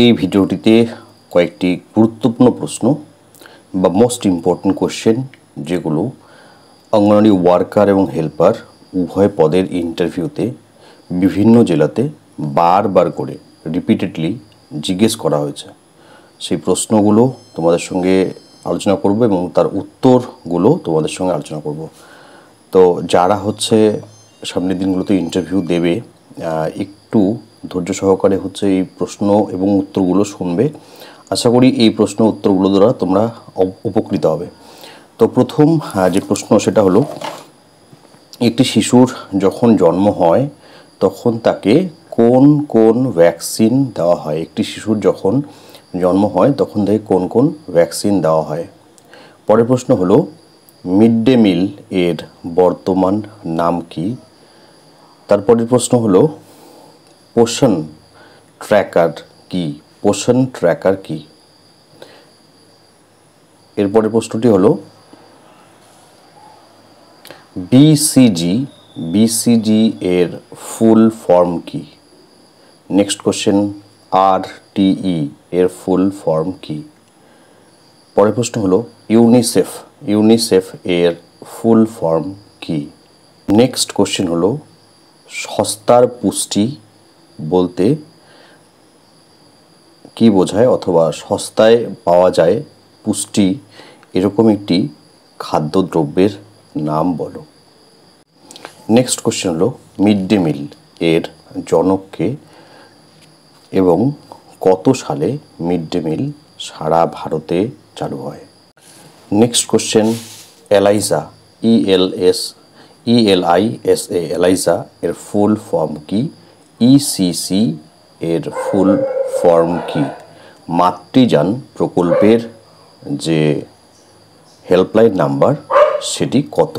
এই ভিডিওটিতে কয়েকটি গুরুত্বপূর্ণ প্রশ্ন বা মোস্ট ইম্পর্টেন্ট কোশ্চেন যেগুলো অঙ্গনওয়াড়ি ওয়ার্কার এবং হেল্পার উভয় পদের ইন্টারভিউতে বিভিন্ন জেলাতে বারবার করে রিপিটেডলি জিজ্ঞেস করা হয়েছে। সেই প্রশ্নগুলো তোমাদের সঙ্গে আলোচনা করব এবং তার উত্তরগুলো তোমাদের সঙ্গে আলোচনা করব। তো যারা সামনের দিনগুলোতে ইন্টারভিউ দেবে একটু ধৈর্য সহকারে এই প্রশ্ন এবং উত্তরগুলো শুনবে। আশা করি এই প্রশ্ন উত্তরগুলো দ্বারা তোমরা উপকৃত হবে। তো প্রথম যে প্রশ্ন সেটা হলো, একটি শিশুর যখন জন্ম হয় তখন তাকে কোন কোন ভ্যাকসিন দেওয়া হয়? একটি শিশুর যখন জন্ম হয় তখন তাকে কোন কোন ভ্যাকসিন দেওয়া হয়? পরের প্রশ্ন হলো, মিড ডে মিল এর বর্তমান নাম কি? তারপরের প্রশ্ন হলো, পোষণ ট্র্যাকার কি? পোষণ ট্র্যাকার কি? এরপরের প্রশ্নটি হলো, বিসিজি এর ফুল ফর্ম কি? নেক্সট কোশ্চেন, আরটিই এর ফুল ফর্ম কি? পরের প্রশ্ন হলো, ইউনিসেফ এর ফুল ফর্ম কি? নেক্সট কোশ্চেন হলো, সস্তার পুষ্টি বলতে কি বোঝায়, অথবা সস্তায় পাওয়া যায় পুষ্টি এরকম একটি খাদ্যদ্রব্যের নাম বলো। নেক্সট কোশ্চেন হলো, মিড ডে মিল এর জনক কে এবং কত সালে মিড ডে মিল সারা ভারতে চালু হয়? Next question, ELISA ELISA ELISA এর ফুল ফর্ম কি? ECC এর ফুল ফর্ম কি? মাতৃযান প্রকল্পের যে হেল্পলাইন নাম্বার সেটি কত?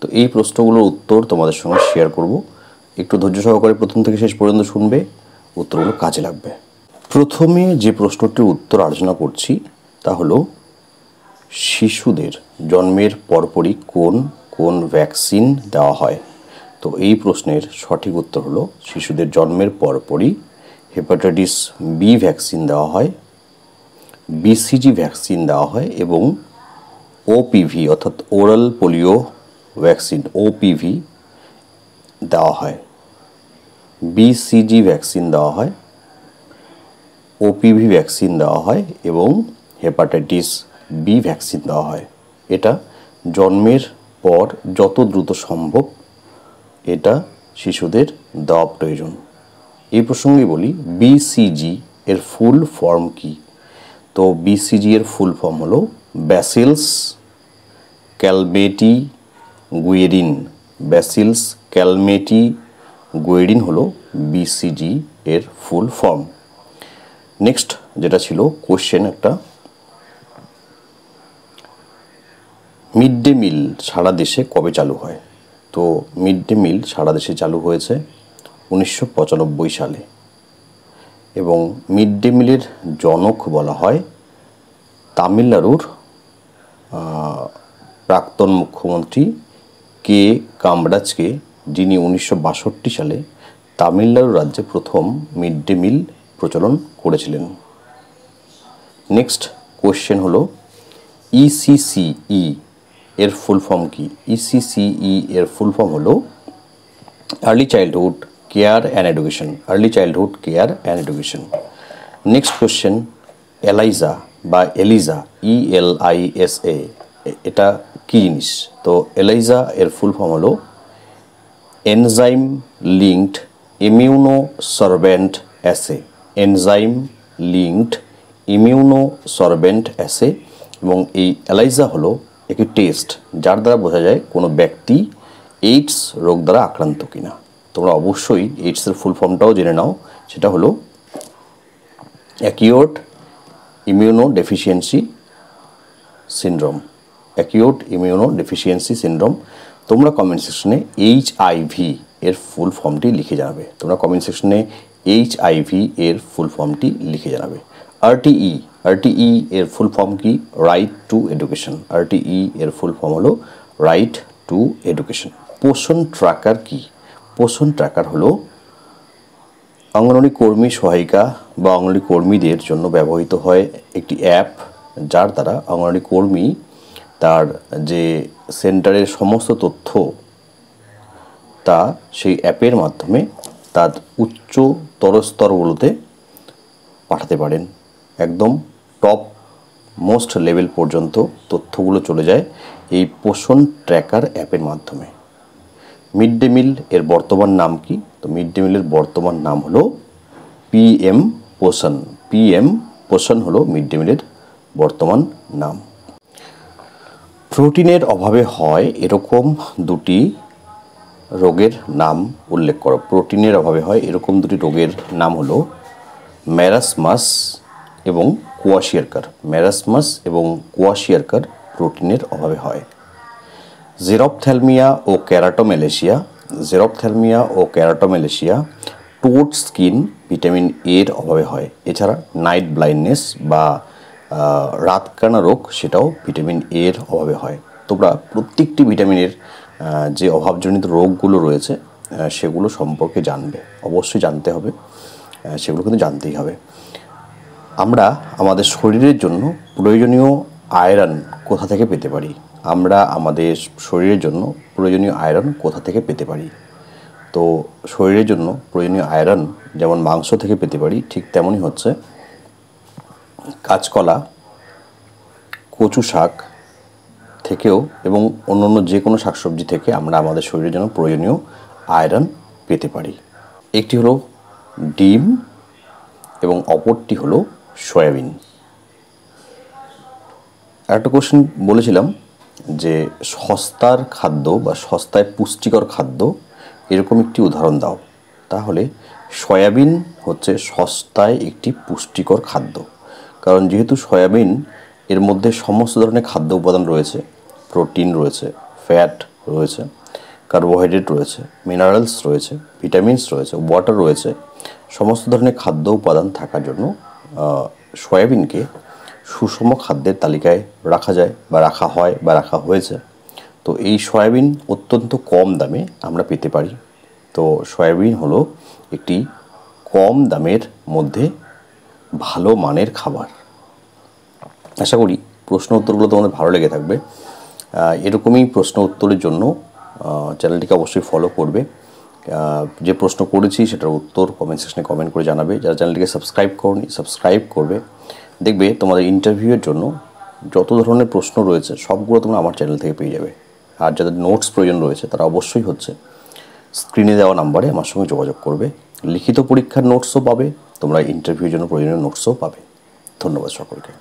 তো এই প্রশ্নগুলোর উত্তর তোমাদের সঙ্গে শেয়ার করব। একটু ধৈর্য সহকারে প্রথম থেকে শেষ পর্যন্ত শুনবে, উত্তরগুলো কাজে লাগবে। প্রথমে যে প্রশ্নটির উত্তর আলোচনা করছি তা হলো, শিশুদের জন্মের পরপরই কোন কোন ভ্যাকসিন দেওয়া হয়? তো এই প্রশ্নের সঠিক উত্তর হলো, শিশুদের জন্মের পরপরই হেপাটাইটিস বি ভ্যাকসিন দেওয়া হয়, BCG ভ্যাকসিন দেওয়া হয় এবং OPV অর্থাৎ ওরাল পোলিও ভ্যাকসিন OPV দেওয়া হয়। BCG ভ্যাকসিন দেওয়া হয়, OPV ভ্যাকসিন দেওয়া হয় এবং হেপাটাইটিস বি ভ্যাকসিন দেওয়া হয়। এটা জন্মের পর যত দ্রুত সম্ভব এটা শিশুদের দেওয়া প্রয়োজন। এই প্রসঙ্গে বলি, BCG এর ফুল ফর্ম কি? তো BCG এর ফুল ফর্ম হলো ব্যাসিলস ক্যালমেটি গুয়েরিন। ব্যাসিলস ক্যালমেটি গুয়েরিন হলো BCG এর ফুল ফর্ম। নেক্সট যেটা ছিল কোশ্চেন একটা, মিড ডে মিল সারা দেশে কবে চালু হয়? তো মিড ডে মিল সারা দেশে চালু হয়েছে 1995 সালে এবং মিড ডে মিলের জনক বলা হয় তামিলনাড়ুর প্রাক্তন মুখ্যমন্ত্রী কে কামরাজকে, যিনি 1962 সালে তামিলনাড়ু রাজ্যে প্রথম মিড ডে মিল প্রচলন করেছিলেন। নেক্সট কোশ্চেন হলো, ECCE এর ফুল ফর্ম কি? ECCE এর ফুল ফর্ম হলো early childhood care and education. Early childhood care and education. Next question, ELISA বা এলিজা ELISA এটা কি জিনিস? তো এলাইজা এর ফুল ফর্ম হলো enzyme linked immuno sorbent as. Enzyme linked immuno sorbent as এবং এই এলাইজা হলো একটি টেস্ট যার দ্বারা বোঝা যায় কোনো ব্যক্তি এইডস রোগ দ্বারা আক্রান্ত কিনা। তোমরা অবশ্যই এইডসের ফুল ফর্মটাও জেনে নাও, সেটা হলো acute immuno deficiency syndrome. Acute immuno deficiency syndrome. তোমরা কমেন্ট সেকশনে HIV এর ফুল ফর্মটি লিখে জানাবে। তোমরা কমেন্ট সেকশনে HIV এর ফুল ফর্মটি লিখে জানাবে। RTE এর ফুল ফর্ম কি? Right two education. RTE এর ফুল ফর্ম হলো রাইট টু এডুকেশন। পোষণ ট্র্যাকার কি? পোষণ ট্র্যাকার হলো অঙ্গনওয়াড়ি কর্মী সহায়িকা বা অঙ্গনওয়াড়ি কর্মীদের জন্য ব্যবহৃত হয় একটি অ্যাপ, যার দ্বারা অঙ্গনওয়াড়ি কর্মী তার যে সেন্টারের সমস্ত তথ্য তা সেই অ্যাপের মাধ্যমে তার উচ্চতর স্তরগুলোতে পাঠাতে পারেন। একদম টপ মোস্ট লেভেল পর্যন্ত তথ্যগুলো চলে যায় এই পোষণ ট্র্যাকার অ্যাপের মাধ্যমে। মিড ডে মিল এর বর্তমান নাম কি? তো মিড ডে মিলের বর্তমান নাম হলো পিএম পোষণ। পিএম পোষণ হলো মিড ডে মিলের বর্তমান নাম। প্রোটিনের অভাবে হয় এরকম দুটি রোগের নাম উল্লেখ করো। প্রোটিনের অভাবে হয় এরকম দুটি রোগের নাম হলো ম্যারাসমাস এবং কোয়াশিয়ারকার। ম্যারাসমাস এবং কোয়াশিয়ারকার প্রোটিনের অভাবে হয়। জেরপ্থ্যালমিয়া ও ক্যারাটোম্যালেশিয়া। জেরপ্থ্যালমিয়া ও ক্যারাটোম্যালেশিয়া টোড স্কিন ভিটামিন এর অভাবে হয়। এছাড়া নাইট ব্লাইন্ডনেস বা রাতকানা রোগ, সেটাও ভিটামিন এর অভাবে হয়। তোমরা প্রত্যেকটি ভিটামিনের যে অভাবজনিত রোগগুলো রয়েছে সেগুলো সম্পর্কে জানবে, অবশ্যই জানতে হবে, সেগুলো কিন্তু জানতেই হবে। আমরা আমাদের শরীরের জন্য প্রয়োজনীয় আয়রন কোথা থেকে পেতে পারি? আমরা আমাদের শরীরের জন্য প্রয়োজনীয় আয়রন কোথা থেকে পেতে পারি? তো শরীরের জন্য প্রয়োজনীয় আয়রন যেমন মাংস থেকে পেতে পারি, ঠিক তেমনই হচ্ছে কাঁচকলা, কচু শাক থেকেও এবং অন্যান্য যে কোনো শাকসবজি থেকে আমরা আমাদের শরীরের জন্য প্রয়োজনীয় আয়রন পেতে পারি। একটি হলো ডিম এবং অপরটি হলো সয়াবিন। একটা কোশ্চেন বলেছিলাম যে সস্তার খাদ্য বা সস্তায় পুষ্টিকর খাদ্য এরকম একটি উদাহরণ দাও। তাহলে সয়াবিন হচ্ছে সস্তায় একটি পুষ্টিকর খাদ্য, কারণ যেহেতু সয়াবিন এর মধ্যে সমস্ত ধরনের খাদ্য উপাদান রয়েছে, প্রোটিন রয়েছে, ফ্যাট রয়েছে, কার্বোহাইড্রেট রয়েছে, মিনারেলস রয়েছে, ভিটামিনস রয়েছে, ওয়াটার রয়েছে, সমস্ত ধরনের খাদ্য উপাদান থাকার জন্য সয়াবিনকে সুষম খাদ্যের তালিকায় রাখা যায় বা রাখা হয় বা রাখা হয়েছে। তো এই সয়াবিন অত্যন্ত কম দামে আমরা পেতে পারি। তো সয়াবিন হলো একটি কম দামের মধ্যে ভালো মানের খাবার। আশা করি প্রশ্ন উত্তরগুলো তোমাদের ভালো লেগে থাকবে। এরকমই প্রশ্ন উত্তরের জন্য চ্যানেলটিকে অবশ্যই ফলো করবে। যে প্রশ্ন করেছি সেটার উত্তর কমেন্ট সেকশনে কমেন্ট করে জানাবে। যারা চ্যানেলটিকে সাবস্ক্রাইব করনি সাবস্ক্রাইব করবে। দেখবে তোমাদের ইন্টারভিউয়ের জন্য যত ধরনের প্রশ্ন রয়েছে সবগুলো তোমরা আমার চ্যানেল থেকে পেয়ে যাবে। আর যাদের নোটস প্রয়োজন রয়েছে তারা অবশ্যই হচ্ছে স্ক্রিনে দেওয়া নাম্বারে আমার সঙ্গে যোগাযোগ করবে। লিখিত পরীক্ষার নোটসও পাবে, তোমরা ইন্টারভিউর জন্য প্রয়োজনীয় নোটসও পাবে। ধন্যবাদ সকলকে।